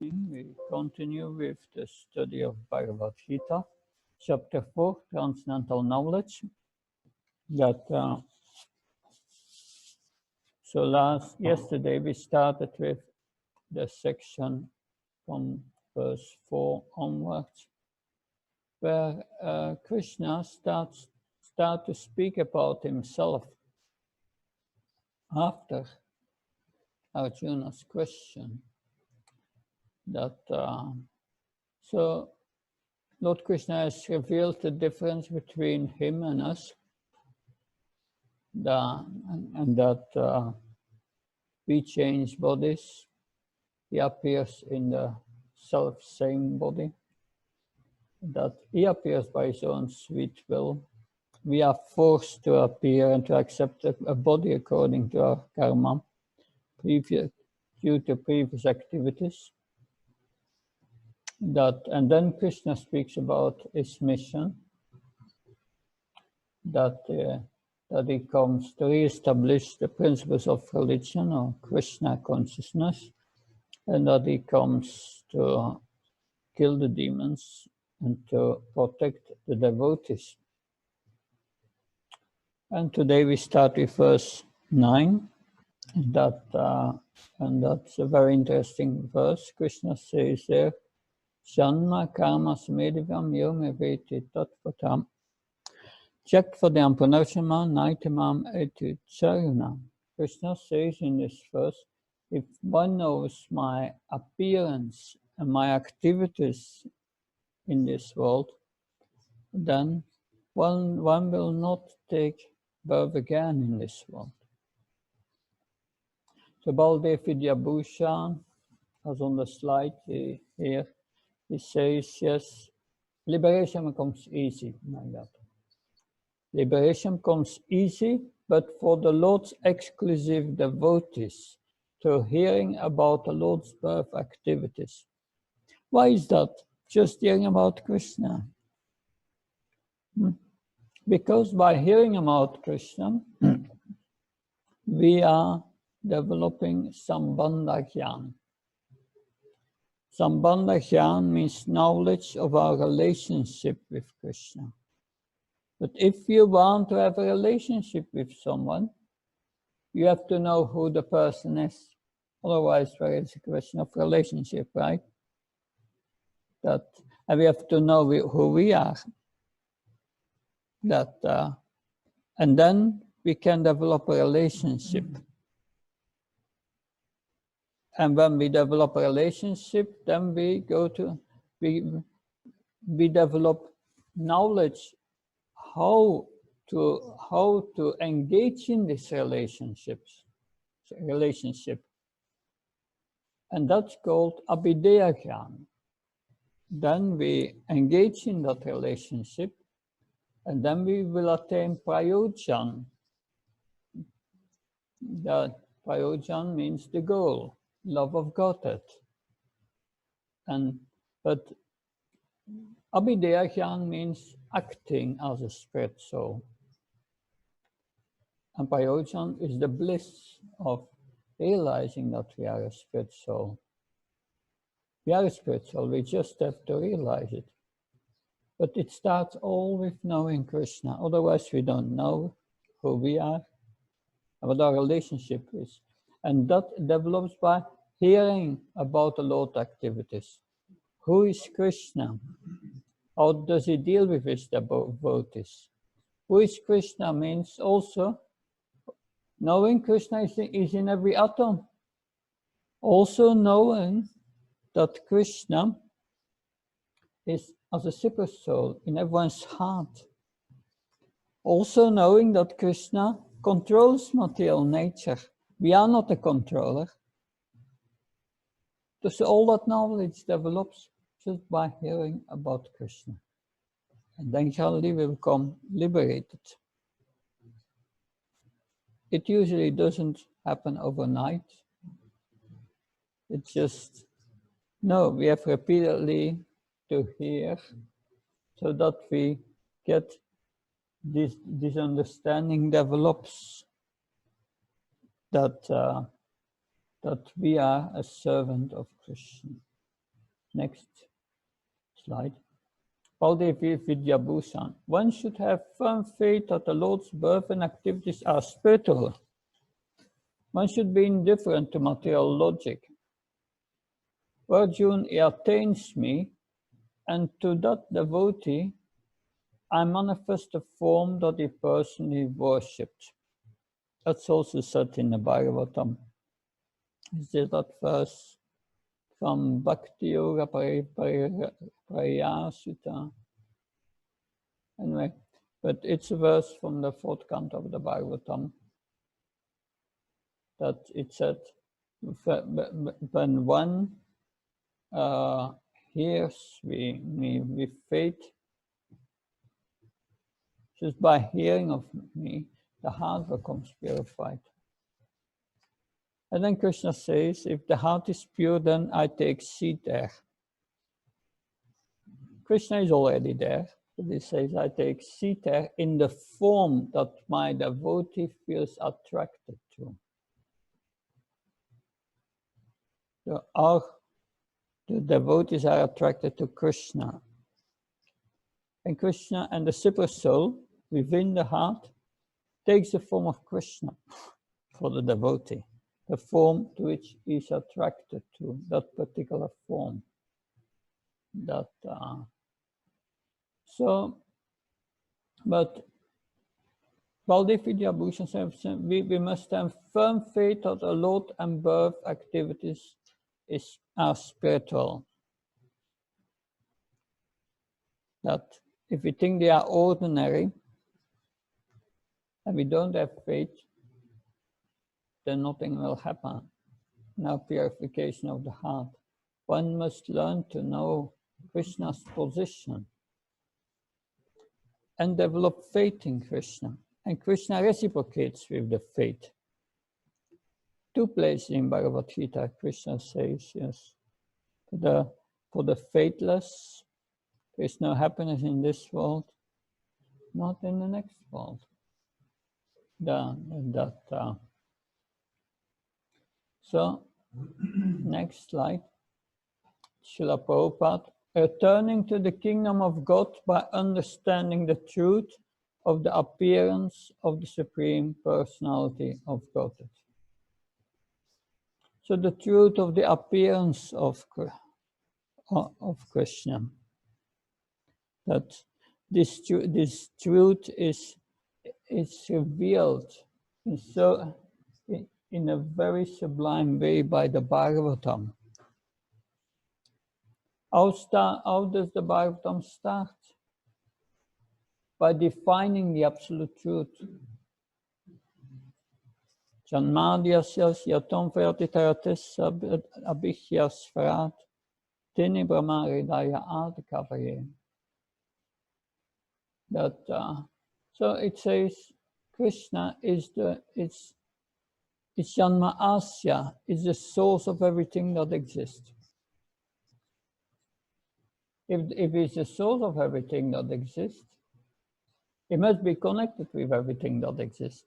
We continue with the study of Bhagavad Gita, chapter 4, Transcendental Knowledge. Yesterday we started with the section from verse 4 onwards, where Krishna starts to speak about himself after Arjuna's question. So Lord Krishna has revealed the difference between him and us, and that we change bodies. He appears in the self-same body, that he appears by his own sweet will. We are forced to appear and to accept a body according to our karma, due to previous activities. And then Krishna speaks about his mission, that he comes to re-establish the principles of religion or Krishna consciousness, and that he comes to kill the demons and to protect the devotees. And today we start with verse 9, and that's a very interesting verse. Krishna says there, Janma karma samedivam yome veti tattvatam Jakvadam punarshama naitamam etu charunam. Krishna says in this verse, if one knows my appearance and my activities in this world, then one will not take birth again in this world. So Baldev Vidyabhushan, as on the slide here, he says, yes, liberation comes easy, like that. Liberation comes easy, but for the Lord's exclusive devotees, to hearing about the Lord's birth activities. Why is that? Just hearing about Krishna. Because by hearing about Krishna, we are developing Sambandha Jnana. Sambandha Jnana means knowledge of our relationship with Krishna. But if you want to have a relationship with someone, you have to know who the person is. Otherwise, there is a question of relationship, right? And we have to know who we are. And then we can develop a relationship. And when we develop a relationship, then we develop knowledge how to engage in this relationship. And that's called Abhideya Jnana. Then we engage in that relationship, and then we will attain Prayojan. That Prayojan means the goal, love of Godhead. But Abhideya Jnana means acting as a spirit soul. And Prayojan is the bliss of realizing that we are a spirit soul. We are a spirit soul, we just have to realize it. But it starts all with knowing Krishna. Otherwise, we don't know who we are and what our relationship is. And that develops by hearing about the Lord activities. Who is Krishna? How does he deal with his devotees? Who is Krishna means also knowing Krishna is in every atom. Also knowing that Krishna is as a super soul in everyone's heart. Also knowing that Krishna controls material nature. We are not a controller. So all that knowledge develops just by hearing about Krishna. And then gradually we become liberated. It usually doesn't happen overnight. It's just, no, we have repeatedly to hear so that we get this understanding develops that we are a servant of Krishna. Next slide. Vidyabhushan. One should have firm faith that the Lord's birth and activities are spiritual. One should be indifferent to material logic. Arjuna, he attains me, and to that devotee I manifest the form that he personally worshipped. That's also said in the Bhagavatam. Is there that verse from Bhakti Yoga Prayasutta? Anyway, but it's a verse from the fourth canto of the Bhagavatam that it said, when one hears me with faith, just by hearing of me, the heart becomes purified. And then Krishna says, if the heart is pure, then I take seat there. Krishna is already there. But he says, I take seat there in the form that my devotee feels attracted to. The devotees are attracted to Krishna. And Krishna and the super soul within the heart takes the form of Krishna for the devotee, the form to which he is attracted to, that particular form. But Baldev Vidyabhushan says we must have firm faith that the Lord and birth activities are spiritual. That if we think they are ordinary and we don't have faith, then nothing will happen. No purification of the heart. One must learn to know Krishna's position and develop faith in Krishna. And Krishna reciprocates with the faith. 2 places in Bhagavad Gita, Krishna says, yes, for the faithless, there is no happiness in this world, not in the next world. So, next slide. Srila Prabhupada, returning to the kingdom of God by understanding the truth of the appearance of the Supreme Personality of Godhead. So the truth of the appearance of Krishna, that this truth is revealed in a very sublime way by the Bhagavatam. How does the Bhagavatam start? By defining the absolute truth. Janmadhyasya yatom vertitaratis abhihyas svarat tini brahma hridaya adhikavaye. That so it says Krishna is Janma Asya, is the source of everything that exists. If it's the source of everything that exists, it must be connected with everything that exists.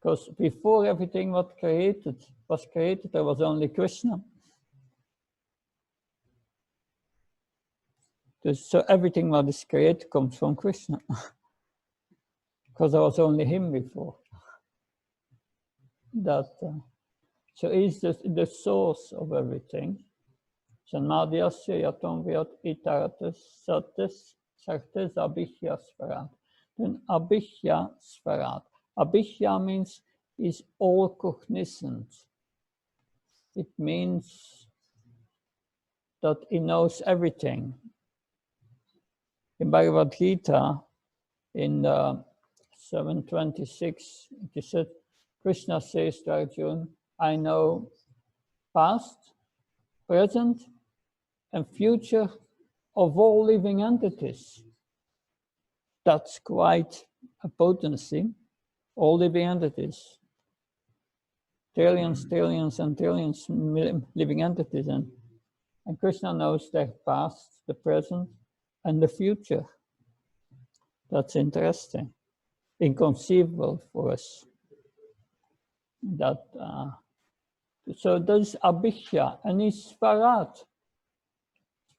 Because before everything was created, there was only Krishna. So everything that is created comes from Krishna. Because there was only him before. So he's the source of everything. Janmadhyasya yatom vyat itaratis satis sartis abhishya svarat. Then abhishya svarat. Abhishya means is all cognizant. It means that he knows everything. In Bhagavad Gita, in 7:26, it said, Krishna says to Arjuna, I know past, present, and future of all living entities. That's quite a potency. All living entities. Trillions, and trillions living entities. And Krishna knows their past, the present, and the future. That's interesting. Inconceivable for us. That So there's Abhishya and he's Svarat.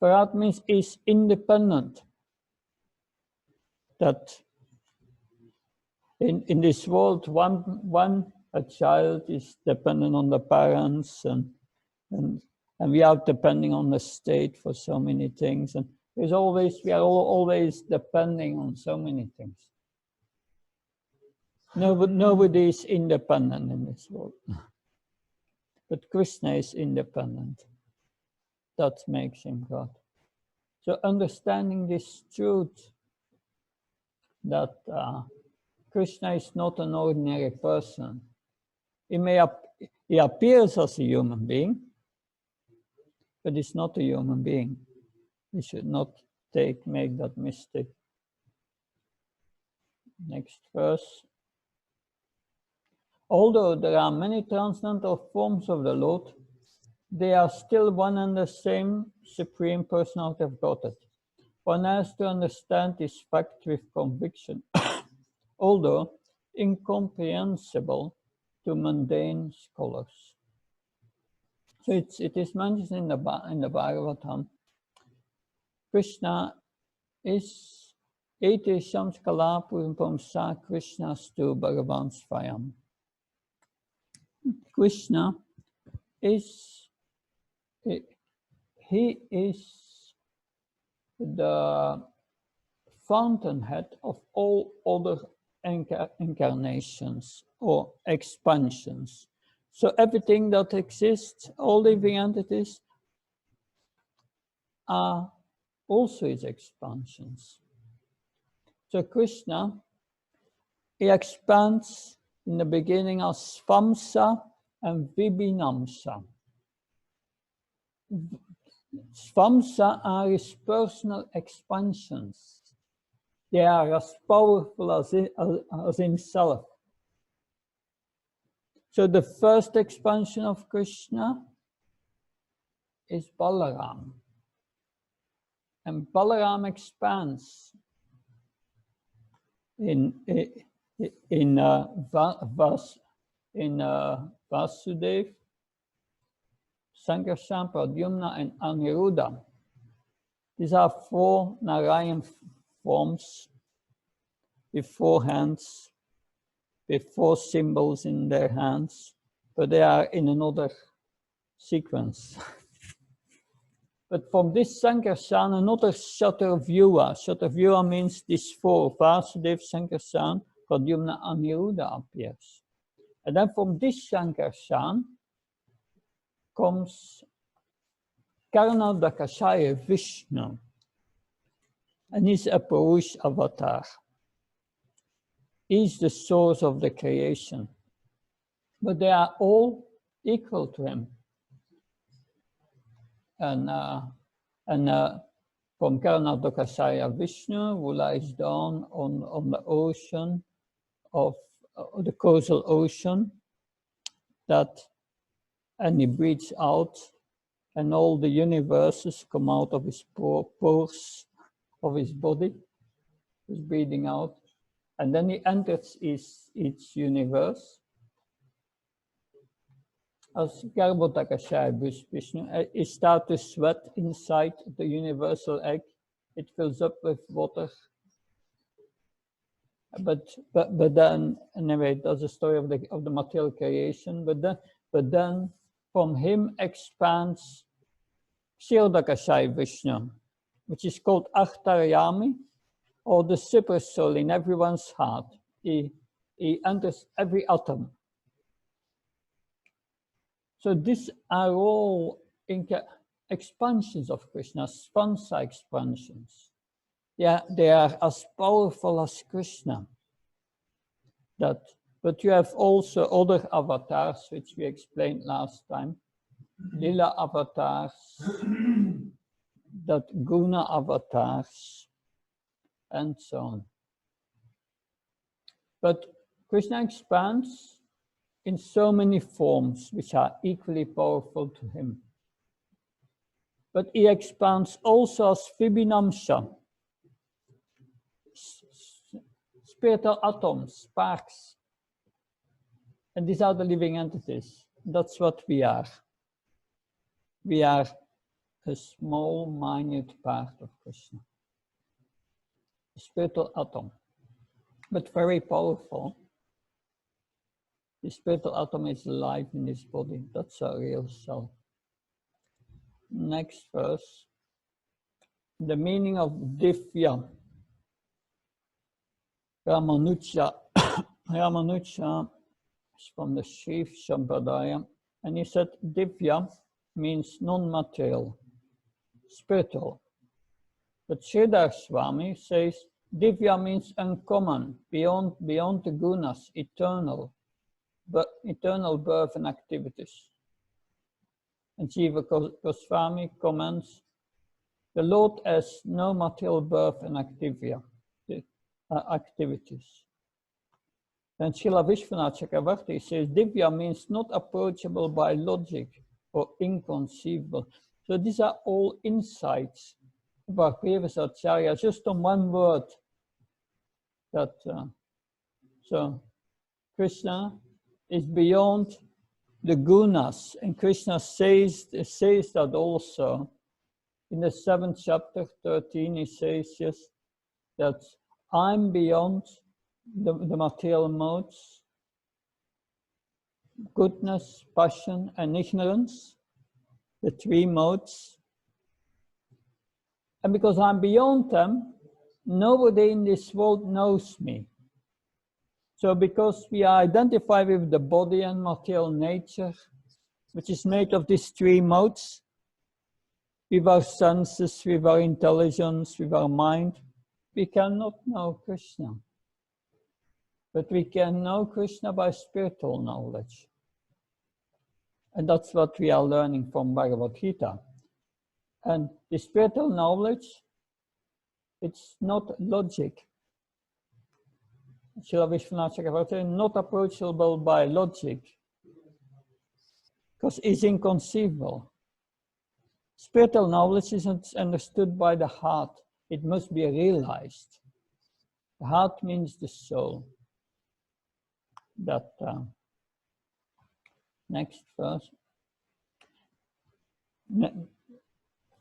Svarat means is independent. That in this world, a child is dependent on the parents and we are depending on the state for so many things. And we are always depending on so many things. Nobody is independent in this world. But Krishna is independent. That makes him God. So understanding this truth that Krishna is not an ordinary person. He appears as a human being, but he's not a human being. We should not make that mistake. Next verse. Although there are many transcendental forms of the Lord, they are still one and the same Supreme Personality of Godhead. One has to understand this fact with conviction, although incomprehensible to mundane scholars. So it is mentioned in the Bhagavatam. Krishna is Ete Shamskala Pumpamsa Krishna Stu Bhagavan Svayam. Krishna is he is the fountainhead of all other incarnations or expansions. So everything that exists, all living entities, are also its expansions. So Krishna, he expands in the beginning as Svamsa and Vibhinamsa. Svamsa are his personal expansions. They are as powerful as himself. So the first expansion of Krishna is Balaram. And Balaram expands in Vasudev, Sankarshan, Pradyumna, and Aniruddha. These are 4 Narayan forms with 4 hands, with 4 symbols in their hands, but they are in another sequence. But from this Sankarshan, another Shatavyuha. Shatavyuha means these 4, Vasudev, Sankarshan, Pradyumna, Aniruddha appears. And then from this Sankarshan comes Karnadakashaya Vishnu, and he's a Purush avatar. He's the source of the creation. But they are all equal to him. And from Karnadakashaya Vishnu, who lies down on the ocean of the causal ocean, and he breathes out, and all the universes come out of his pores of his body. He's breathing out, and then he enters each universe. As Garbhodakashaya Vishnu, he starts to sweat inside the universal egg. It fills up with water. But then, anyway, that's the story of the material creation. But then from him expands Kshirodakashaya Vishnu, which is called Ahtaryami, or the super soul in everyone's heart. He enters every atom. So these are all expansions of Krishna, Svamsa expansions. Yeah, they are as powerful as Krishna. But you have also other avatars, which we explained last time. Lila avatars, that Guna avatars, and so on. But Krishna expands in so many forms which are equally powerful to him. But he expands also as Vibhinamsa, spiritual atoms, sparks. And these are the living entities. That's what we are. We are a small, minute part of Krishna, a spiritual atom, but very powerful. The spiritual atom is alive in this body. That's our real self. Next verse. The meaning of Divya. Ramanuja. Ramanuja is from the Shiv Sampradaya. And he said Divya means non-material, spiritual. But Sridhar Swami says Divya means uncommon, beyond the gunas, eternal, but eternal birth and activities. And Jiva Goswami comments, the Lord has no material birth and activities. Then Srila Vishwanath-chakravarti says Divya means not approachable by logic or inconceivable. So these are all insights of our previous Acharya, just on one word. That so Krishna is beyond the gunas, and Krishna says that also in the 7th chapter 13. He says yes, that I'm beyond the material modes, goodness, passion, and ignorance, the 3 modes. And because I'm beyond them, nobody in this world knows me. So because we are identified with the body and material nature, which is made of these 3 modes, with our senses, with our intelligence, with our mind, we cannot know Krishna. But we can know Krishna by spiritual knowledge. And that's what we are learning from Bhagavad Gita. And the spiritual knowledge, it's not logic. Srila Vishwanath Chakravarti, not approachable by logic, because it's inconceivable. Spiritual knowledge isn't understood by the heart. It must be realized. The heart means the soul. That next verse.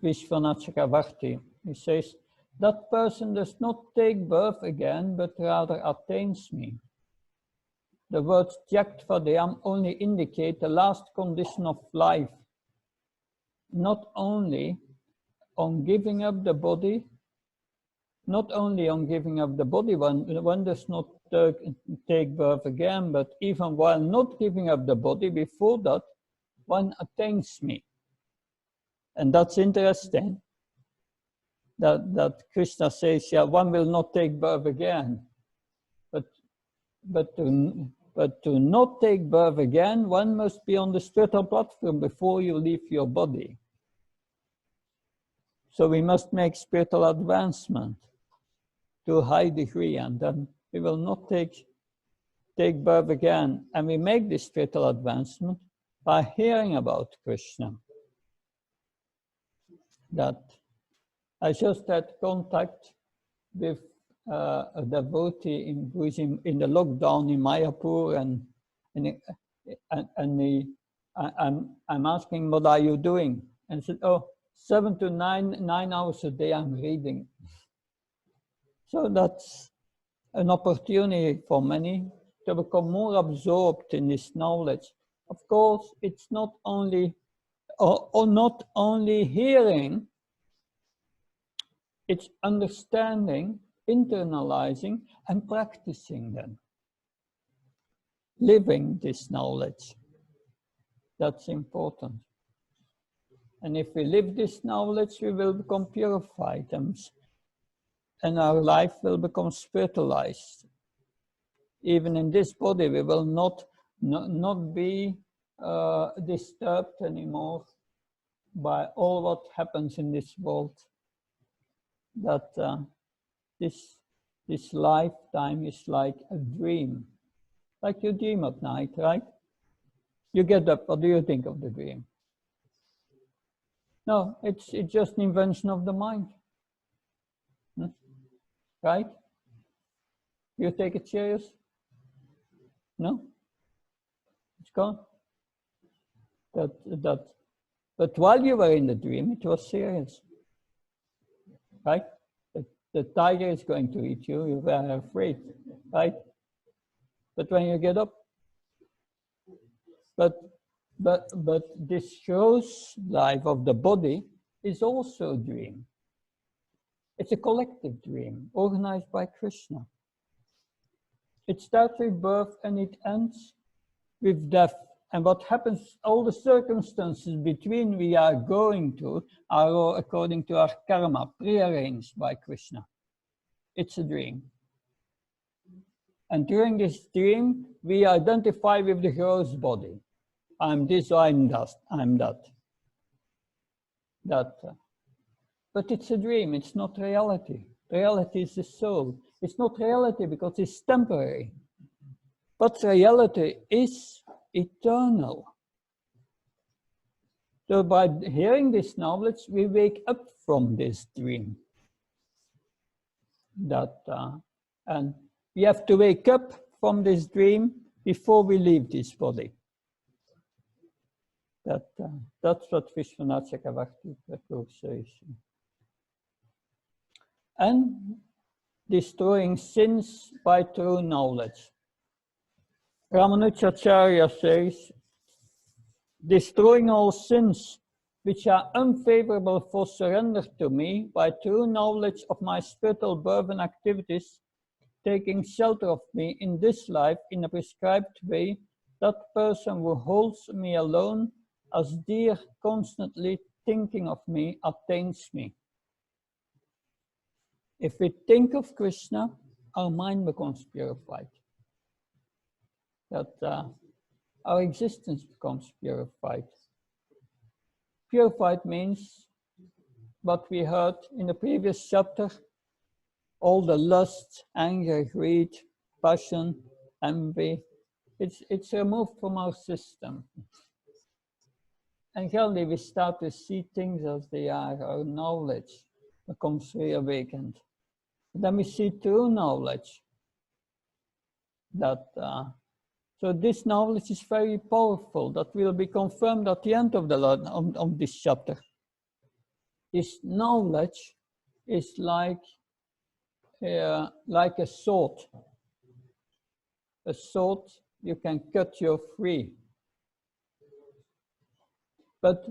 Vishwanath Chakravarti, he says, that person does not take birth again, but rather attains me. The words Tyaktva only indicate the last condition of life, not only on giving up the body, one does not take birth again, but even while not giving up the body, before that, one attains me. And that's interesting, that Krishna says, yeah, one will not take birth again. But to not take birth again, one must be on the spiritual platform before you leave your body. So we must make spiritual advancement to a high degree, and then we will not take birth again. And we make this spiritual advancement by hearing about Krishna. That I just had contact with a devotee in Buddhism in the lockdown in Mayapur, I'm asking, what are you doing? And he said, oh, 7 to 9 hours a day I'm reading. So that's an opportunity for many to become more absorbed in this knowledge. Of course, it's not only not only hearing, it's understanding, internalizing, and practicing them. Living this knowledge. That's important. And if we live this knowledge, we will become purified, and our life will become spiritualized. Even in this body, we will not be disturbed anymore by all what happens in this world. That this lifetime is like a dream, like you dream at night, right? You get up, what do you think of the dream? No, it's just an invention of the mind, right? You take it serious? No? It's gone. But while you were in the dream, it was serious, right? The tiger is going to eat you, you were afraid, right? But when you get up, but this gross life of the body is also a dream. It's a collective dream organized by Krishna. It starts with birth and it ends with death. And what happens, all the circumstances between we are going to are all according to our karma, prearranged by Krishna. It's a dream. And during this dream, we identify with the gross body. I'm this, I'm that, I'm that. But it's a dream, it's not reality. Reality is the soul. It's not reality because it's temporary. But reality is eternal. So by hearing this knowledge, we wake up from this dream. And we have to wake up from this dream before we leave this body. That's what seminar-ch4part3 says. And destroying sins by true knowledge. Ramanujacharya says, destroying all sins which are unfavorable for surrender to me by true knowledge of my spiritual birth and activities, taking shelter of me in this life in a prescribed way, that person who holds me alone as dear, constantly thinking of me, attains me. If we think of Krishna, our mind becomes purified. Our existence becomes purified. Purified means what we heard in the previous chapter, all the lust, anger, greed, passion, envy, it's removed from our system. And gradually we start to see things as they are, our knowledge becomes reawakened. Then we see true knowledge. So this knowledge is very powerful. That will be confirmed at the end of this chapter. This knowledge is like a sword. A sword, you can cut you free. But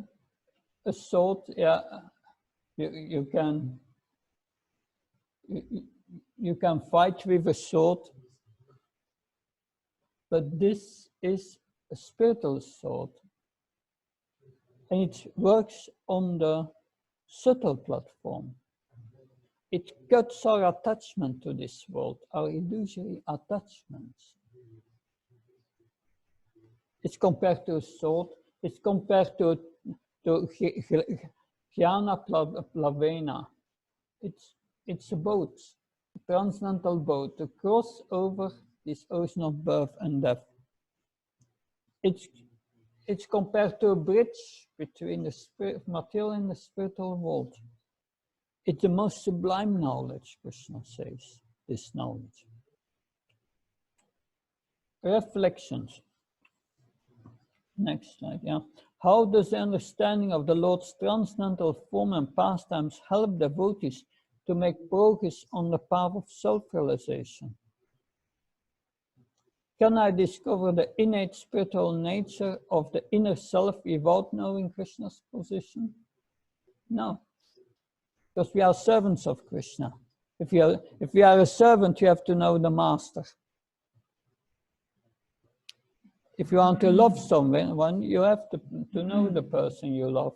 a sword, you can fight with a sword. But this is a spiritual sword. And it works on the subtle platform. It cuts our attachment to this world, our illusory attachments. It's compared to a sword. It's compared to Jnana Plavena. It's a boat, a transcendental boat to cross over this ocean of birth and death. It's compared to a bridge between the material and the spiritual world. It's the most sublime knowledge, Krishna says, this knowledge. Reflections. Next slide, yeah. How does the understanding of the Lord's transcendental form and pastimes help devotees to make progress on the path of self-realization? Can I discover the innate spiritual nature of the inner self without knowing Krishna's position? No, because we are servants of Krishna. If we are a servant, you have to know the master. If you want to love someone, you have to know the person you love.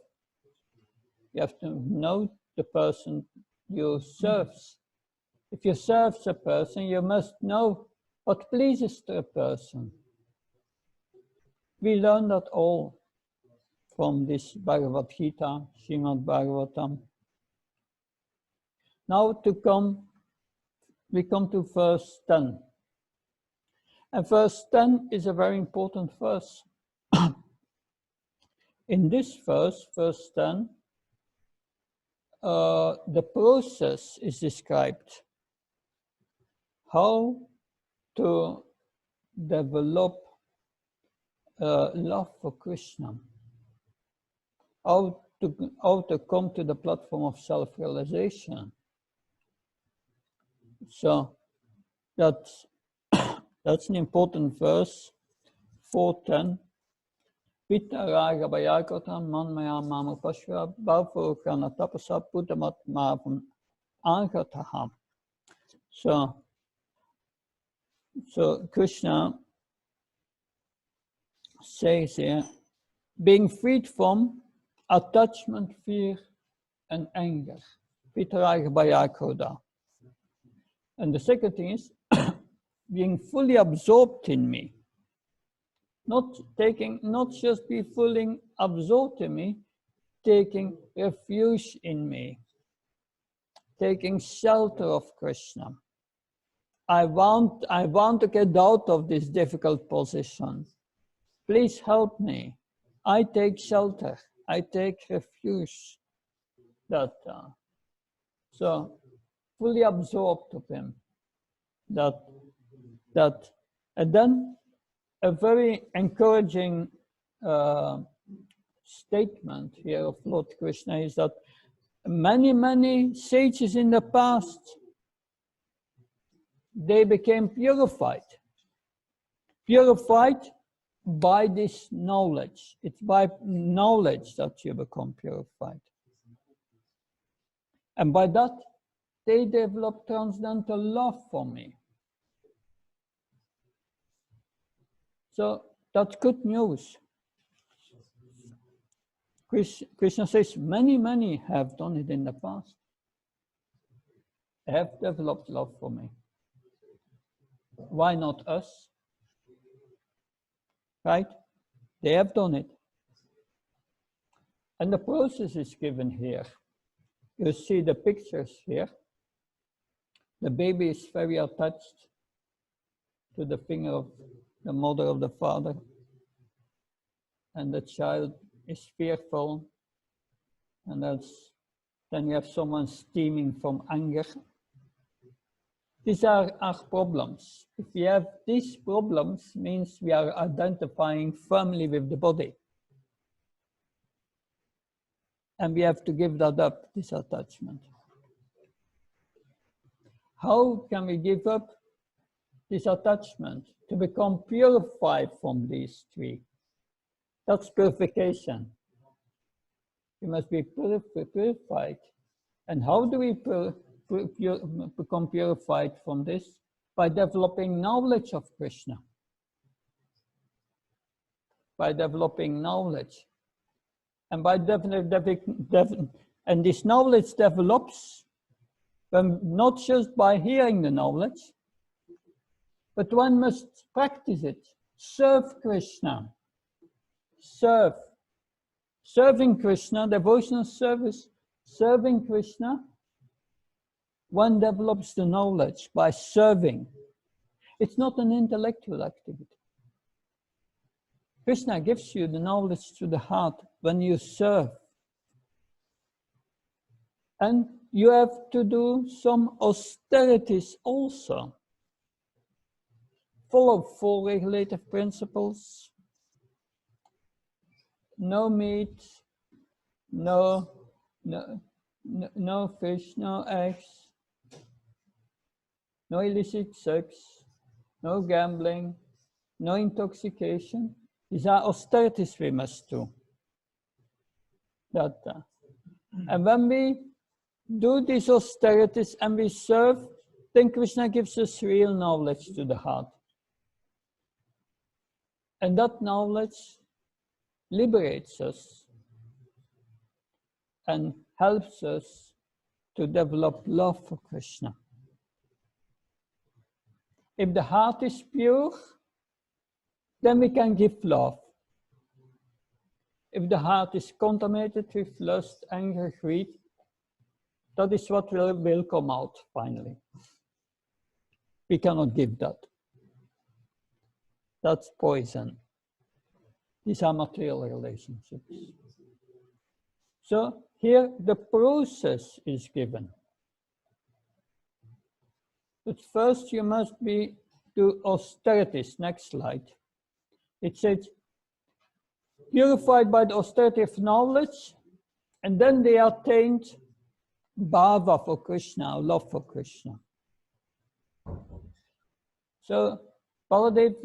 You have to know the person you serve. If you serve a person, you must know what pleases the person. We learn that all from this Bhagavad Gita, Srimad Bhagavatam. Now we come to verse 10. And verse 10 is a very important verse. In this verse, verse 10, the process is described. How to develop love for Krishna. how to come to the platform of self-realization. So that's an important verse, 4:10. Pitaraga Bayakotan Manmaya Mama Pashva Bhavukana Tapasa Puttamat Mavam Ankataham. So Krishna says here, being freed from attachment, fear, and anger. Pitaraga Bayakoda. And the second thing is being fully absorbed in me. Not just be fully absorbed in me, taking refuge in me, taking shelter of Krishna. I want to get out of this difficult position. Please help me. I take shelter. I take refuge. So fully absorbed of him. And then a very encouraging statement here of Lord Krishna is that many sages in the past, they became purified by this knowledge. It's by knowledge that you become purified. And by that, they developed transcendental love for me. So that's good news. Krishna says many have done it in the past. They have developed love for me. Why not us? Right? They have done it. And the process is given here. You see the pictures here. The baby is very attached to the finger of the mother of the father. And the child is fearful. And then you have someone steaming from anger. These are problems. If we have these problems, means we are identifying firmly with the body. And we have to give that up, this attachment. How can we give up this attachment to become purified from these three? That's purification. We must be purified. And how do we become purified from this? By developing knowledge of Krishna. By developing knowledge. And by and this knowledge develops not just by hearing the knowledge, but one must practice it. Serve Krishna. Serving Krishna, devotional service, serving Krishna, one develops the knowledge by serving. It's not an intellectual activity. Krishna gives you the knowledge to the heart when you serve. And you have to do some austerities also. Follow 4 regulative principles. No meat, no fish, no eggs, no illicit sex, no gambling, no intoxication. These are austerities we must do. And when we do these austerities and we serve, then Krishna gives us real knowledge to the heart. And that knowledge liberates us and helps us to develop love for Krishna. If the heart is pure, then we can give love. If the heart is contaminated with lust, anger, greed, that is what will come out finally. We cannot give that. That's poison. These are material relationships. So here the process is given. But first you must do austerities. Next slide. It says, purified by the austerity of knowledge, and then they attained bhava for Krishna, love for Krishna. So Baladev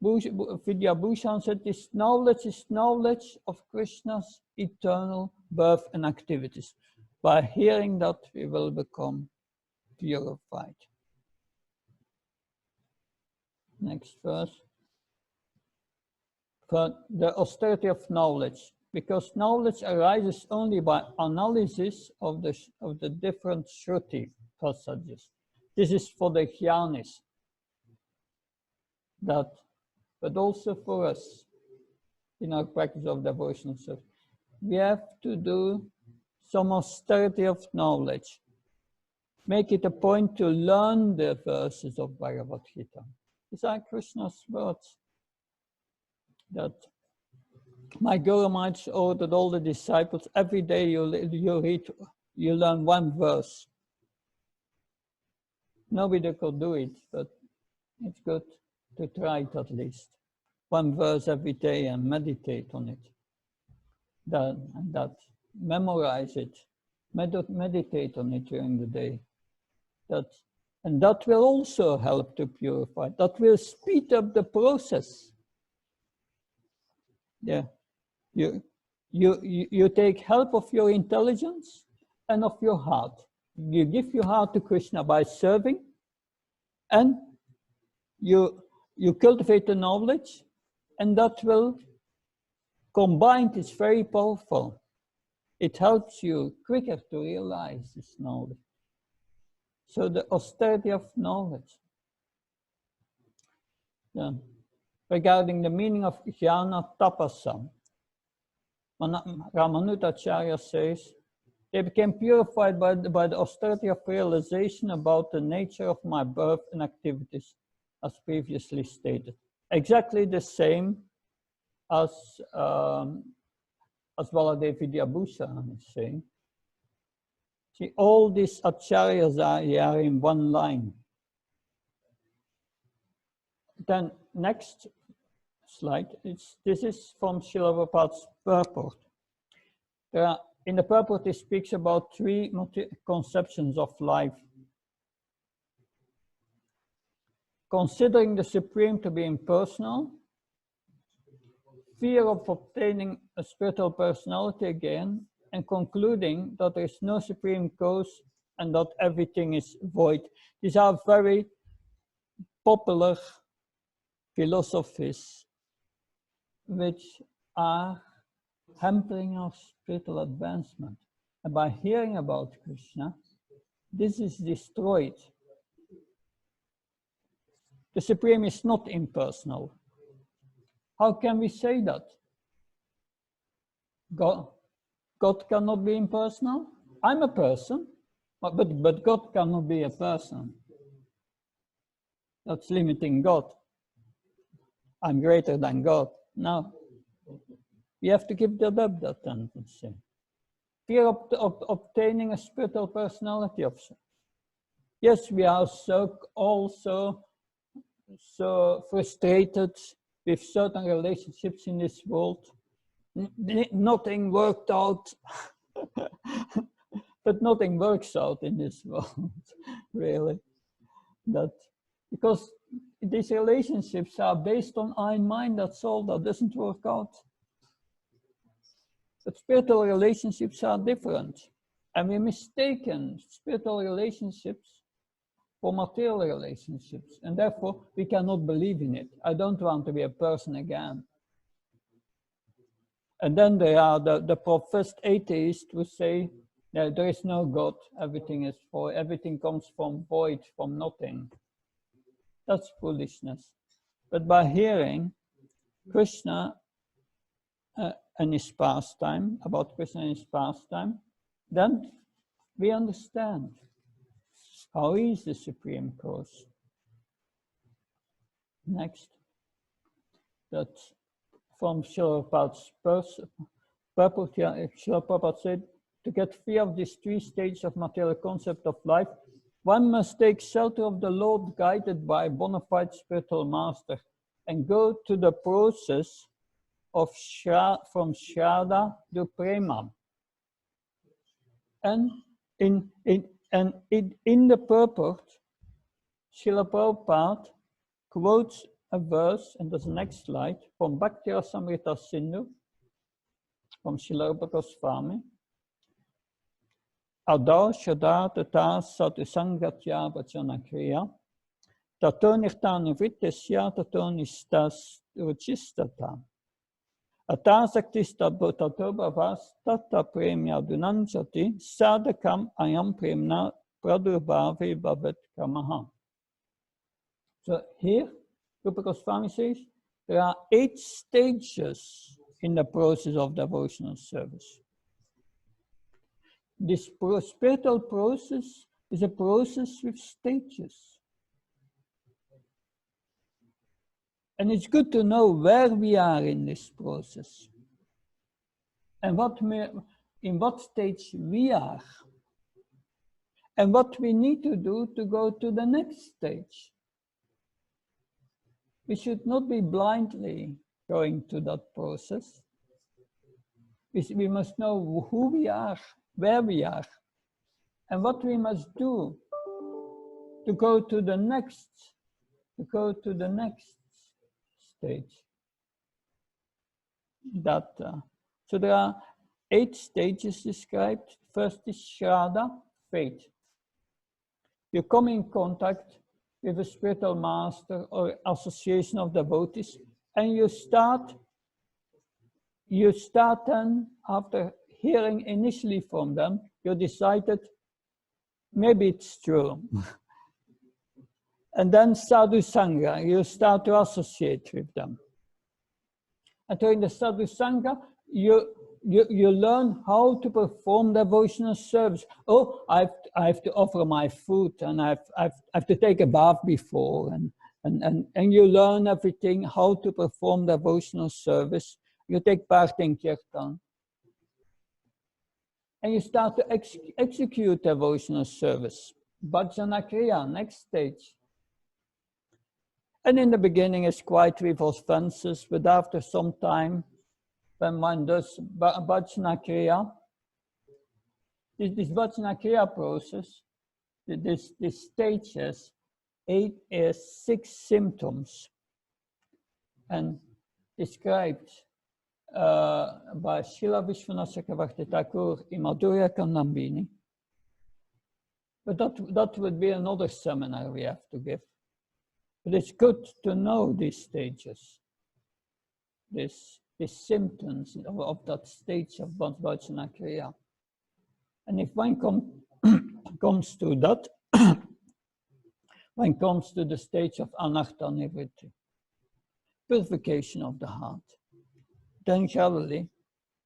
Vidyabhushan said this knowledge is knowledge of Krishna's eternal birth and activities. By hearing that, we will become purified. Next verse. For the austerity of knowledge, because knowledge arises only by analysis of the different Shruti passages. This is for the jnanis, but also for us in our practice of devotional service. We have to do some austerity of knowledge. Make it a point to learn the verses of Bhagavad Gita. These are Krishna's words. That my Guru Maharaj ordered all the disciples, every day you learn one verse. Nobody could do it, but it's good to try it at least. One verse every day and meditate on it. Memorize it, meditate on it during the day. And that will also help to purify. That will speed up the process. Yeah, you take help of your intelligence and of your heart. You give your heart to Krishna by serving, and you cultivate the knowledge, and that will combined is very powerful. It helps you quicker to realize this knowledge. So the austerity of knowledge. Yeah. Regarding the meaning of jnana tapasa, Ramanutacharya says, they became purified by the austerity of realization about the nature of my birth and activities, as previously stated. Exactly the same as Baladev Vidyabhushan is saying. See, all these acharyas are in one line. Then next slide, this is from Srila Prabhupada's purport. In the purport, he speaks about three conceptions of life. Considering the Supreme to be impersonal, fear of obtaining a spiritual personality again, and concluding that there is no Supreme Cause and that everything is void. These are very popular philosophies which are hampering our spiritual advancement. And by hearing about Krishna, this is destroyed. The Supreme is not impersonal. How can we say that? God cannot be impersonal? I'm a person, but God cannot be a person. That's limiting God. I'm greater than God. No. We have to give that up, that tendency. Fear of obtaining a spiritual personality of. Yes, we are also so frustrated with certain relationships in this world. Nothing worked out. But nothing works out in this world, really. Because these relationships are based on I and mind, that's all, that doesn't work out. But spiritual relationships are different. And we mistaken spiritual relationships for material relationships. And therefore, we cannot believe in it. I don't want to be a person again. And then there are the professed atheists who say, yeah, there is no God, everything is void, everything comes from void, from nothing. That's foolishness. But by hearing Krishna and his pastime, about Krishna and his pastime, then we understand how he is the Supreme Cause. Next, that's from Srila Prabhupada's purport. Srila Prabhupada said, to get free of these three stages of material concept of life, one must take shelter of the Lord, guided by a bona fide spiritual master, and go to the process of from Shraddha to Prema. And in the purport, Srila Prabhupada quotes a verse, and that's the next slide, from Bhakti Rasamrita Sindhu, from Srila Rupa Goswami. Adar Shadar Tata Satu Sangatya Vachana Kriya Tato Nirtana Vrittesya Tato Nistas Ruchistata Ata Saktista Tato Bhavas Tata Premya Dunanjati Sadakam Ayam Premna Pradurbhavi Bhavat Kamaha. So here, Rupa Goswami says, there are 8 stages in the process of devotional service. This spiritual process is a process with stages. And it's good to know where we are in this process and in what stage we are and what we need to do to go to the next stage. We should not be blindly going to that process. We must know who we are, where we are, and what we must do to go to the next stage. So there are 8 stages described. First is Shraddha, faith. You come in contact with a spiritual master or association of devotees, and you start then, after hearing initially from them, you decided, maybe it's true. And then sadhu sangha, you start to associate with them. And during the sadhu sangha, you learn how to perform devotional service. Oh, I have to offer my food, and I have to take a bath before, and you learn everything, how to perform devotional service. You take part in kirtan. And you start to execute devotional service. Bhajana Kriya, next stage. And in the beginning it's quite with offenses, but after some time, when one does Bhajana Kriya, this Bhajana Kriya process, this stage has 6 symptoms, and described by Srila Vishwanath Chakravarti Thakur in Madhurya Kandambini. But that would be another seminar we have to give. But it's good to know these stages, these symptoms of that stage of Bhajana Kriya. And if one comes to that, one comes to the stage of Anartha Nivritti, purification of the heart. Then gradually,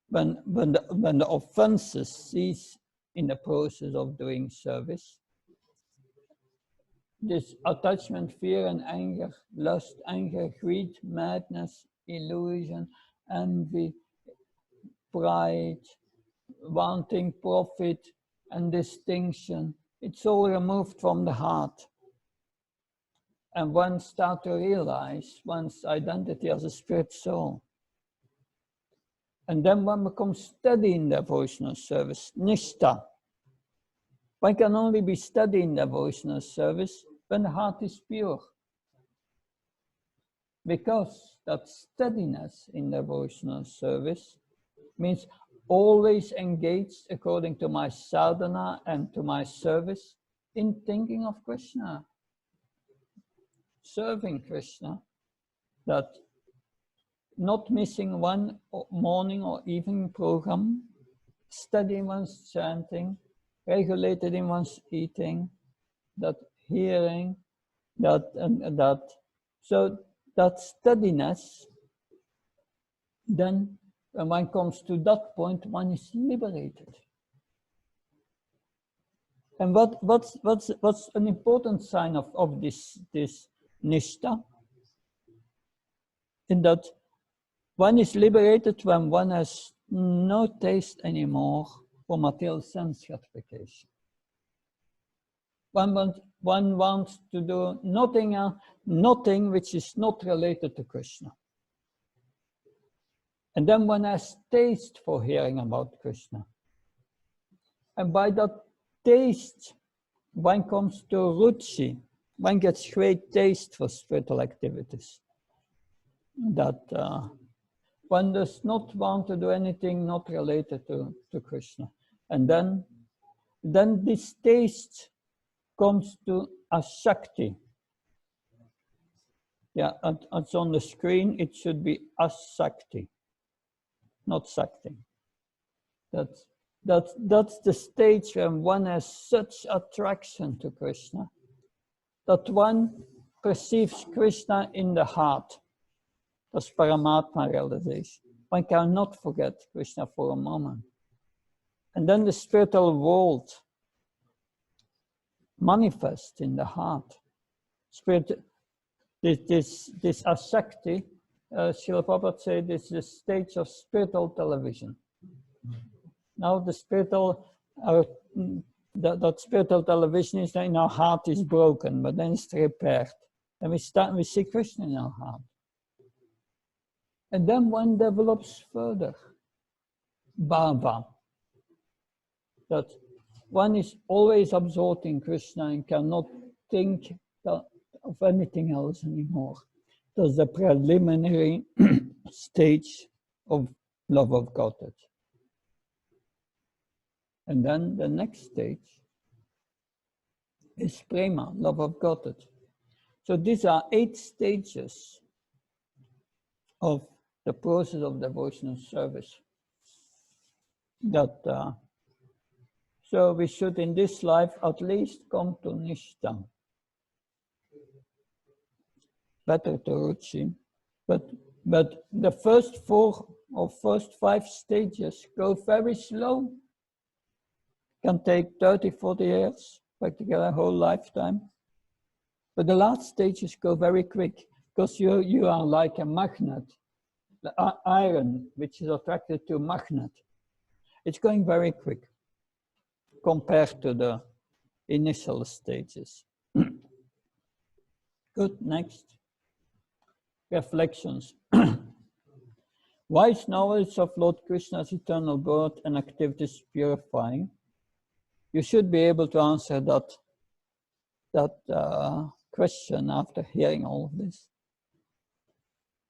when the offenses cease in the process of doing service, this attachment, fear and anger, lust, anger, greed, madness, illusion, envy, pride, wanting profit and distinction, it's all removed from the heart. And one starts to realize one's identity as a spirit soul. And then one becomes steady in devotional service, nishtha. One can only be steady in devotional service when the heart is pure. Because that steadiness in devotional service means always engaged according to my sadhana and to my service in thinking of Krishna, serving Krishna, that not missing one morning or evening program, steady in one's chanting, regulated in one's eating, that hearing, so that steadiness, then when one comes to that point, one is liberated. And what's an important sign of this nishtha? In that one is liberated when one has no taste anymore for material sense gratification. One wants to do nothing which is not related to Krishna. And then one has taste for hearing about Krishna. And by that taste, one comes to ruchi. One gets great taste for spiritual activities. That one does not want to do anything not related to Krishna. And then this taste comes to asakti. Yeah, it's on the screen. It should be asakti, not sakti. That's the stage when one has such attraction to Krishna that one perceives Krishna in the heart. That's Paramatma realization. One cannot forget Krishna for a moment. And then the spiritual world manifests in the heart. This asakti, Srila Prabhupada said, this is the stage of spiritual television. Now the spiritual, that spiritual television is in our heart is broken, but then it's repaired. And we see Krishna in our heart. And then one develops further. Bhava. That one is always absorbed in Krishna and cannot think of anything else anymore. That's the preliminary stage of love of Godhead. And then the next stage is prema, love of Godhead. So these are 8 stages of the process of devotional service. That so we should in this life at least come to Nishtha. Better to Ruchi. But the first 4 or first 5 stages go very slow. Can take 30, 40 years, practically a whole lifetime. But the last stages go very quick because you are like a magnet, the iron which is attracted to a magnet. It's going very quick compared to the initial stages. Good, next. Reflections. Wise knowledge of Lord Krishna's eternal birth and activities purifying. You should be able to answer that question after hearing all of this.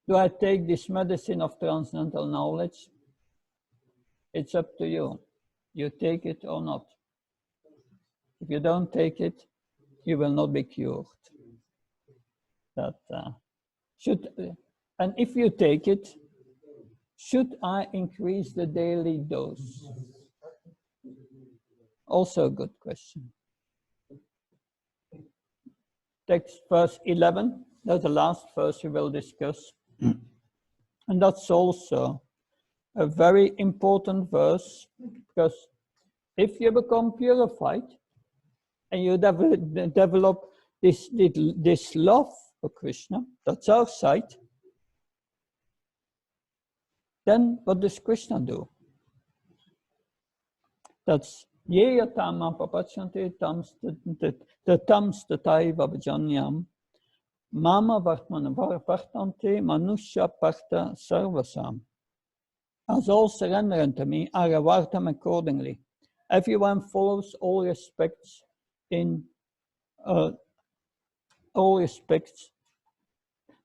Do I take this medicine of transcendental knowledge? It's up to you. You take it or not. If you don't take it, you will not be cured. And if you take it, should I increase the daily dose? Also a good question. Text verse 11, that's the last verse we will discuss. And that's also a very important verse, because if you become purified and you develop this love for Krishna, that's our sight, then what does Krishna do? That's Yeya tama papachanti tams tataiva vajanyam mama vartmana vartante manusya parta sarvasam. As all surrender unto me, I reward them accordingly. Everyone follows all respects in all respects.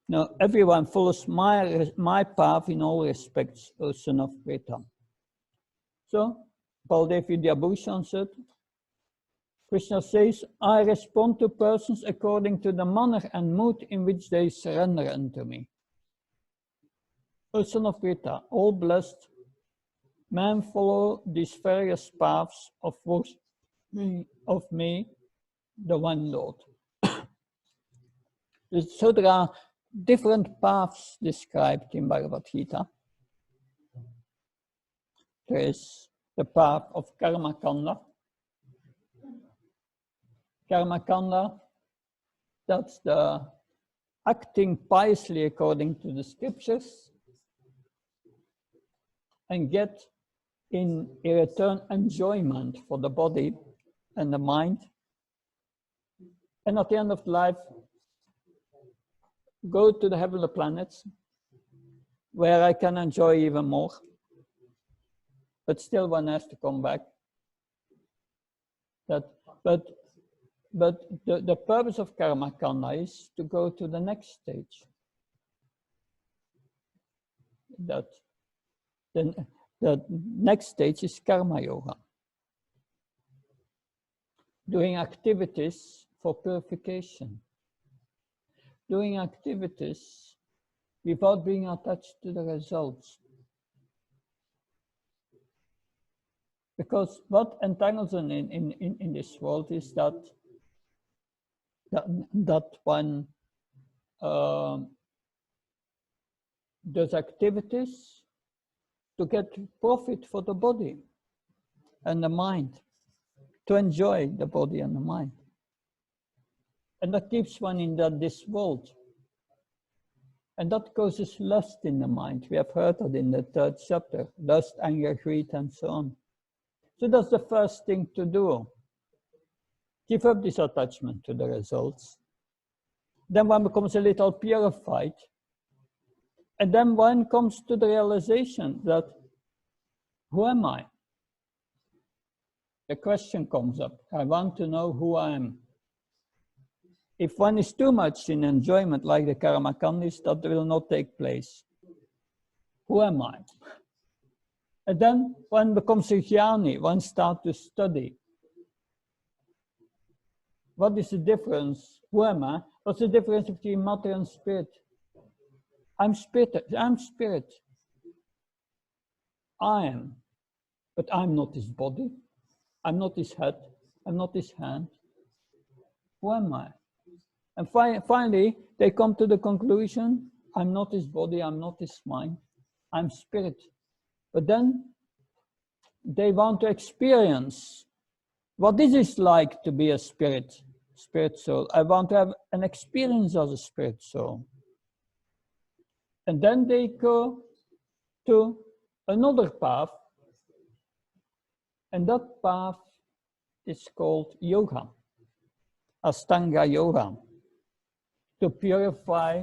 No, everyone follows my path in all respects, O son of Kreta. So, Baldev Vidyabhushan said, Krishna says, I respond to persons according to the manner and mood in which they surrender unto me. O son of Kreta, all blessed men follow these various paths of me, the one Lord. So there are different paths described in Bhagavad Gita. There is the path of Karma Kanda. Karma Kanda, that's the acting piously according to the scriptures and get in return enjoyment for the body and the mind. And at the end of life, go to the heavenly planets, where I can enjoy even more. But still one has to come back. But the purpose of karma kanda is to go to the next stage. The next stage is karma yoga. Doing activities for purification. Doing activities without being attached to the results. Because what entangles in this world is that one does activities to get profit for the body and the mind, to enjoy the body and the mind. And that keeps one in this world. And that causes lust in the mind. We have heard that in the 3rd chapter, lust, anger, greed, and so on. So that's the first thing to do. Give up this attachment to the results. Then one becomes a little purified. And then one comes to the realization that, who am I? The question comes up. I want to know who I am. If one is too much in enjoyment, like the karma kandis, that will not take place. Who am I? And then one becomes a jnani, one starts to study. What is the difference? Who am I? What's the difference between matter and spirit? I'm spirit. I'm spirit. I am. But I'm not his body. I'm not his head. I'm not his hand. Who am I? And finally, they come to the conclusion, I'm not his body, I'm not his mind, I'm spirit. But then they want to experience what it is like to be a spirit soul. I want to have an experience as a spirit soul. And then they go to another path, and that path is called yoga, Ashtanga yoga, to purify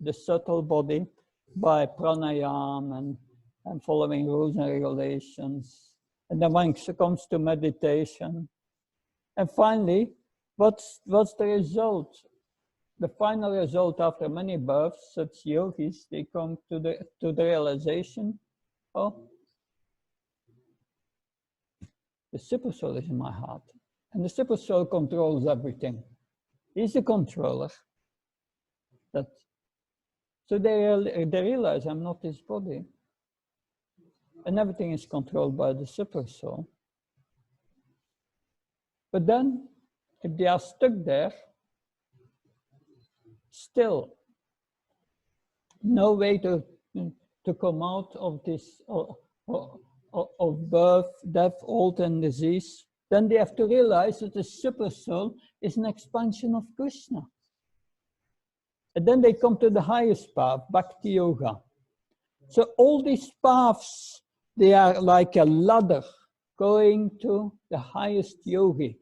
the subtle body by pranayama and following rules and regulations. And then one comes to meditation. And finally, what's the result? The final result after many births, such yogis, they come to the realization, oh, the super soul is in my heart. And the super soul controls everything. He's the controller. So they realize I'm not his body. And everything is controlled by the super soul. But then, if they are stuck there, still no way to come out of this of birth, death, old and disease, then they have to realize that the super soul is an expansion of Krishna. And then they come to the highest path, Bhakti Yoga. So all these paths, they are like a ladder going to the highest yoga,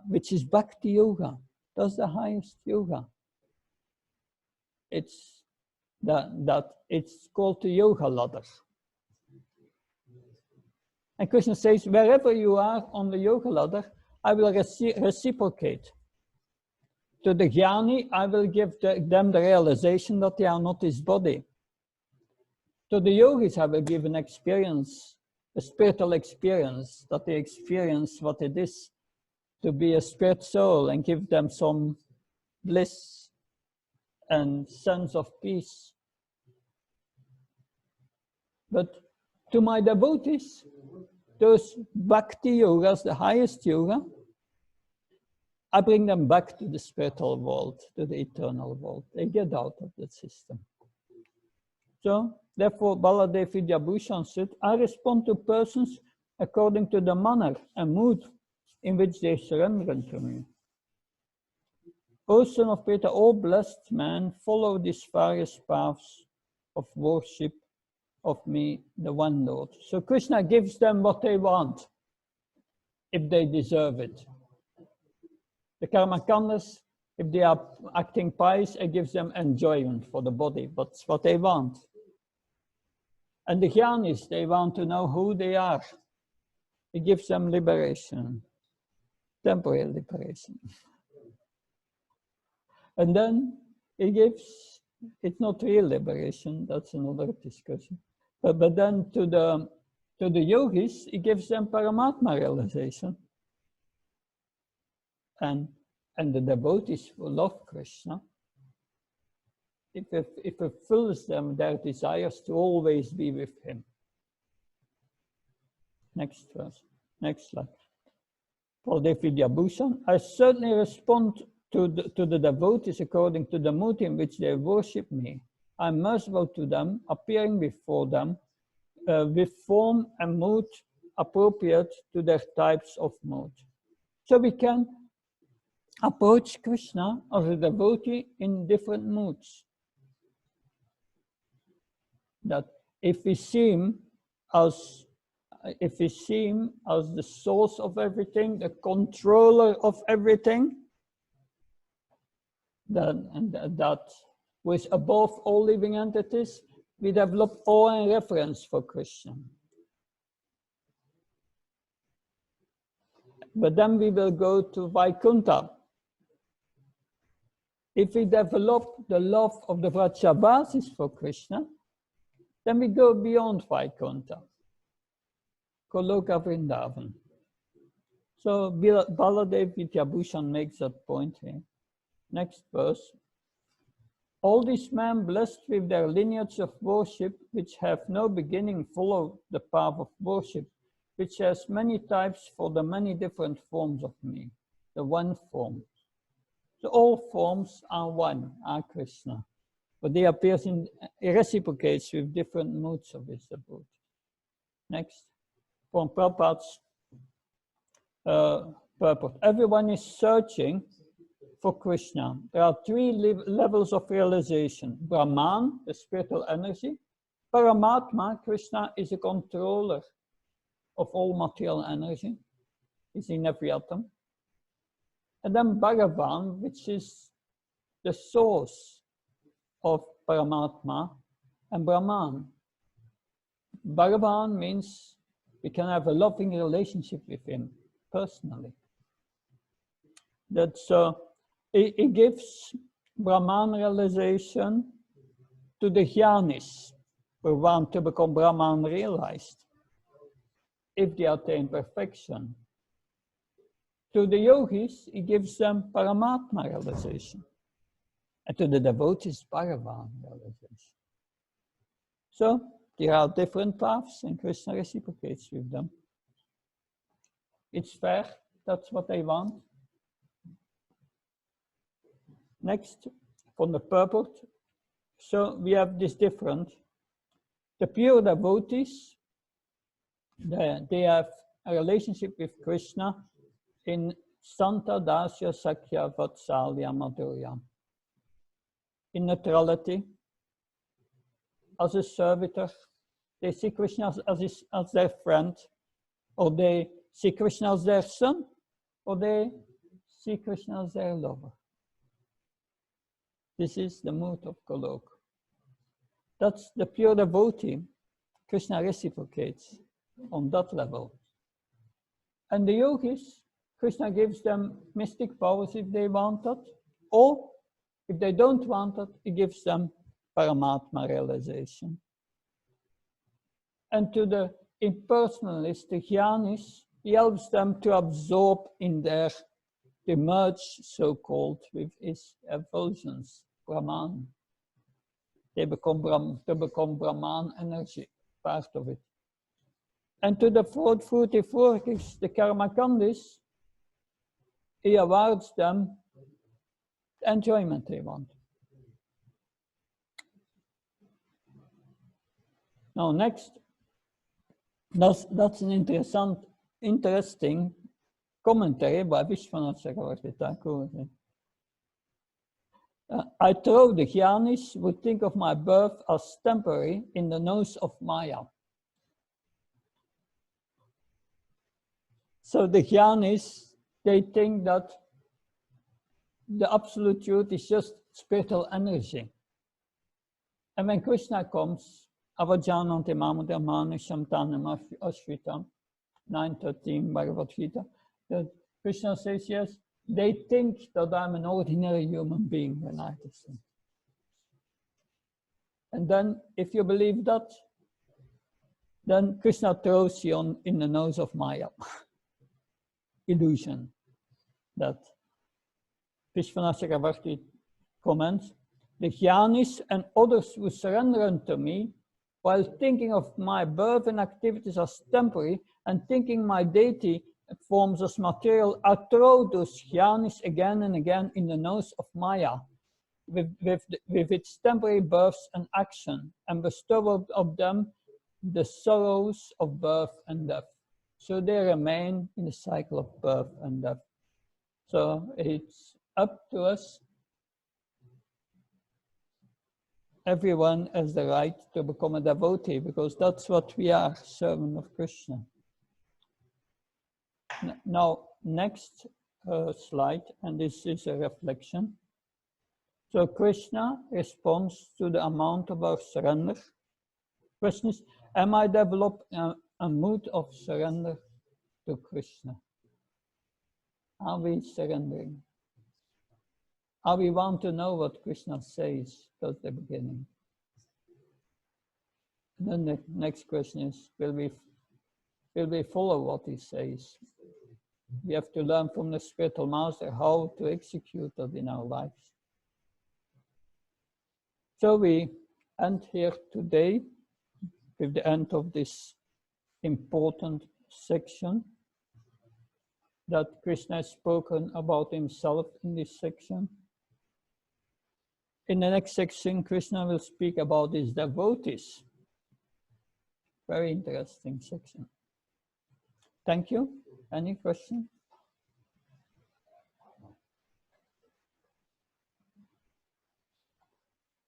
which is Bhakti Yoga. That's the highest yoga. It's it's called the yoga ladder. And Krishna says, wherever you are on the yoga ladder, I will reciprocate. To the jnani, I will give them the realization that they are not his body. To the yogis, I will give an experience, a spiritual experience, that they experience what it is to be a spirit soul, and give them some bliss and sense of peace. But to my devotees, those bhakti yogas, the highest yoga, I bring them back to the spiritual world, to the eternal world. They get out of that system. So, therefore, Baladev Vidyabhushan said, I respond to persons according to the manner and mood in which they surrender to me. O son of Peter, all blessed men follow these various paths of worship of me, the one Lord. So Krishna gives them what they want, if they deserve it. The karma kandis, If they are acting pious, it gives them enjoyment for the body. That's what they want. And the jnanis, they want to know who they are. It gives them liberation, temporary liberation. And then it gives, it's not real liberation, that's another discussion. But then to the yogis, it gives them Paramatma realization. And the devotees who love Krishna, it fulfills them their desires to always be with him. Next verse, next slide. For the Vidyabhushan, I certainly respond to the devotees according to the mood in which they worship me. I am merciful to them, appearing before them with form and mood appropriate to their types of mood. So we can approach Krishna as a devotee in different moods. That if we see him as the source of everything, the controller of everything, that was above all living entities, we develop awe and reverence for Krishna. But then we will go to Vaikuntha. If we develop the love of the Vrajavasis for Krishna, then we go beyond Vaikuntha, Goloka Vrindavan. So Baladev Vidyabhushan makes that point here. Next verse. All these men blessed with their lineage of worship, which have no beginning, follow the path of worship, which has many types for the many different forms of me, the one form. So all forms are one, are Krishna, but they appear in reciprocates with different moods of his devotee. Next, from Prabhupada's purport. Everyone is searching for Krishna. There are three levels of realization. Brahman, the spiritual energy. Paramatma, Krishna is a controller of all material energy. He's in every atom. And then Bhagavan, which is the source of Paramatma, and Brahman. Bhagavan means we can have a loving relationship with him personally. That's it gives Brahman realization to the jnanis who want to become Brahman realized if they attain perfection. To the yogis, it gives them Paramatma realization. And to the devotees, Bhagavan realization. So there are different paths and Krishna reciprocates with them. It's fair, that's what they want. Next, from the purport. So we have this different. The pure devotees, they have a relationship with Krishna in Santa Dasya Sakya Vatsalya Madhurya. In neutrality, as a servitor, they see Krishna as their friend, or they see Krishna as their son, or they see Krishna as their lover. This is the mood of Goloka. That's the pure devotee. Krishna reciprocates on that level. And the yogis, Krishna gives them mystic powers if they want it, or if they don't want it, he gives them Paramatma realization. And to the impersonalists, the jnanis, he helps them to absorb in their, to merge, so-called, with his effulgence, Brahman. They become Brahman energy, part of it. And to the fruity forkers, the karma kandis, he awards them the enjoyment they want. Now next, that's an interesting commentary by Vishwanath Chakravarti Thakur. I throw the jnanis would think of my birth as temporary in the nose of Maya. So the jnanis, they think that the absolute truth is just spiritual energy. And when Krishna comes, Avajanante Mamudamanisham Tanam Ashritam, 9:13 Bhagavad Gita, that Krishna says, yes, they think that I'm an ordinary human being when I listen. And then, if you believe that, then Krishna throws you in the nose of Maya. Illusion. That Vishwanath comments, the Jnanis and others who surrender unto me, while thinking of my birth and activities as temporary, and thinking my deity forms as material, I throw those Jnanis again and again in the nose of Maya, with its temporary births and action, and bestow of them the sorrows of birth and death. So they remain in the cycle of birth and death. So it's up to us. Everyone has the right to become a devotee, because that's what we are, servant of Krishna. Now, next slide, and this is a reflection. So Krishna responds to the amount of our surrender. Question is, am I developing a mood of surrender to Krishna? Are we surrendering? Are we want to know what Krishna says? That's the beginning. And then the next question is, will we follow what he says? We have to learn from the spiritual master how to execute that in our lives. So we end here today with the end of this important section that Krishna has spoken about himself in this section. In the next section, Krishna will speak about his devotees. Very interesting section. Thank you. Any question?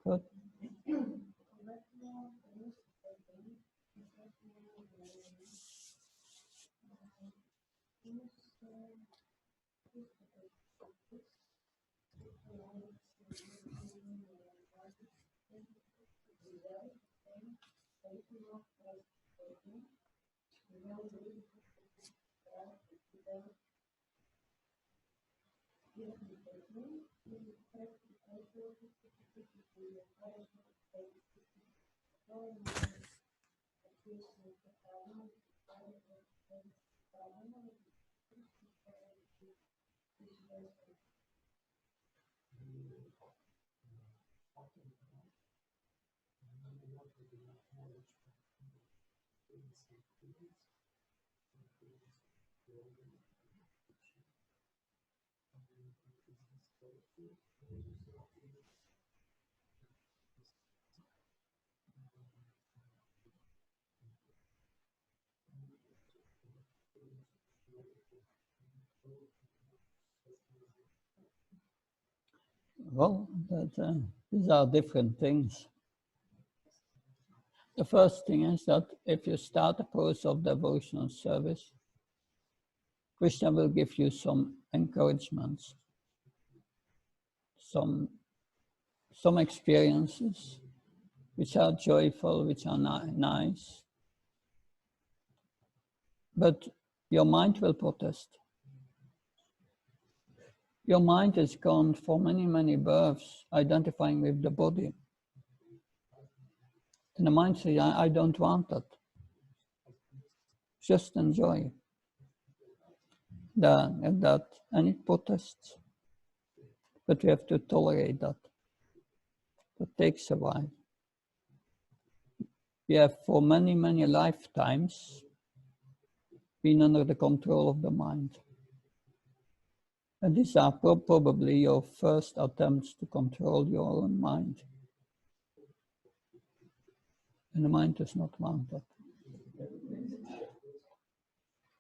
Good. Well, these are different things. The first thing is that if you start a process of devotional service, Krishna will give you some encouragements, some experiences which are joyful, which are nice, but your mind will protest. Your mind has gone for many, many births identifying with the body. And the mind says, I don't want that. Just enjoy that, and it protests. But we have to tolerate that. That takes a while. We have for many, many lifetimes been under the control of the mind. And these are probably your first attempts to control your own mind. And the mind does not want that.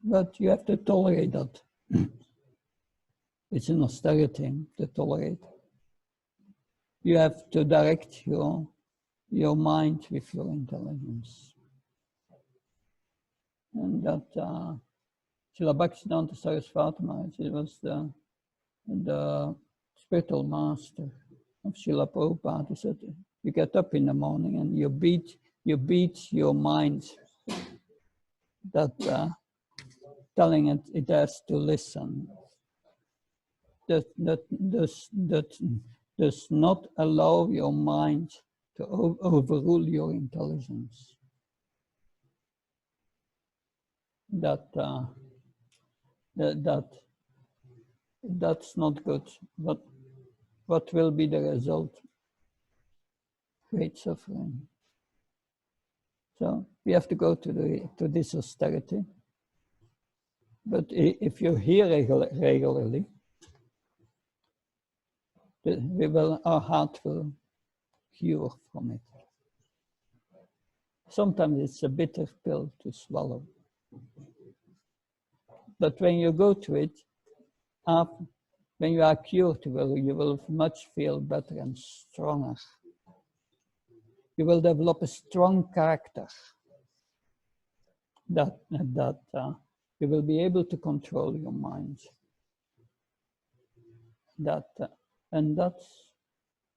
But you have to tolerate that. It's an austerity to tolerate. You have to direct your mind with your intelligence. And that Srila Bhaktivedanta Saraswati Maharaj, it was the spiritual master of Srila Prabhupada, he said, you get up in the morning and you beat your mind that telling it has to listen. That does not allow your mind to overrule your intelligence. That's not good. But what will be the result? Great suffering. So we have to go to this austerity. But if you're here regularly, our heart will cure from it. Sometimes it's a bitter pill to swallow. But when you go to it, when you are cured, you will much feel better and stronger. You will develop a strong character that you will be able to control your mind. And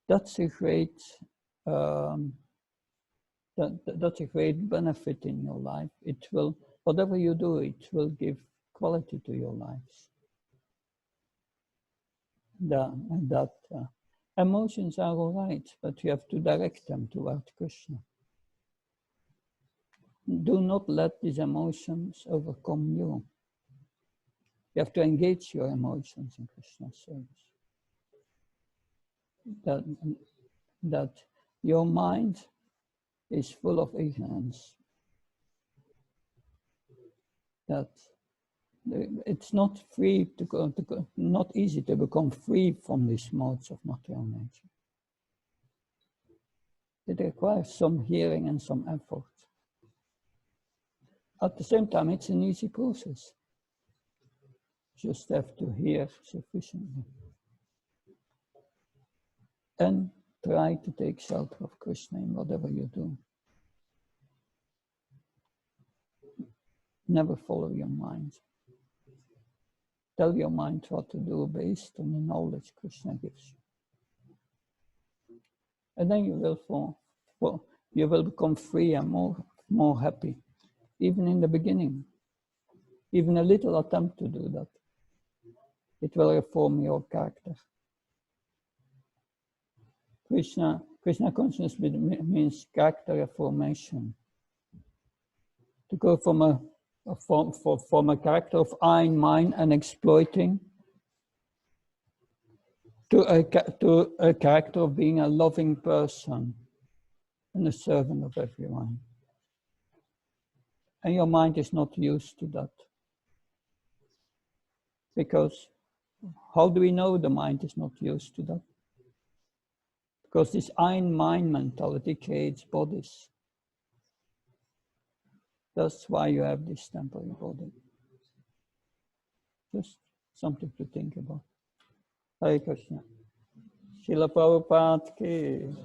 that's a great that's a great benefit in your life. It will, whatever you do, it will give quality to your lives. Emotions are all right, but you have to direct them toward Krishna. Do not let these emotions overcome you. You have to engage your emotions in Krishna's service. That your mind is full of ignorance. That it's not free not easy to become free from these modes of material nature. It requires some hearing and some effort. At the same time, it's an easy process. Just have to hear sufficiently. And try to take shelter of Krishna in whatever you do. Never follow your mind. Tell your mind what to do based on the knowledge Krishna gives you. And then you will become free and more happy. Even in the beginning. Even a little attempt to do that. It will reform your character. Krishna consciousness means character reformation. To go from a character of eyeing, mind, and exploiting to a character of being a loving person and a servant of everyone. And your mind is not used to that. Because how do we know the mind is not used to that? Because this mind mentality creates bodies. That's why you have this temporary body. Just something to think about. Hare Krishna. Srila Prabhupada ki.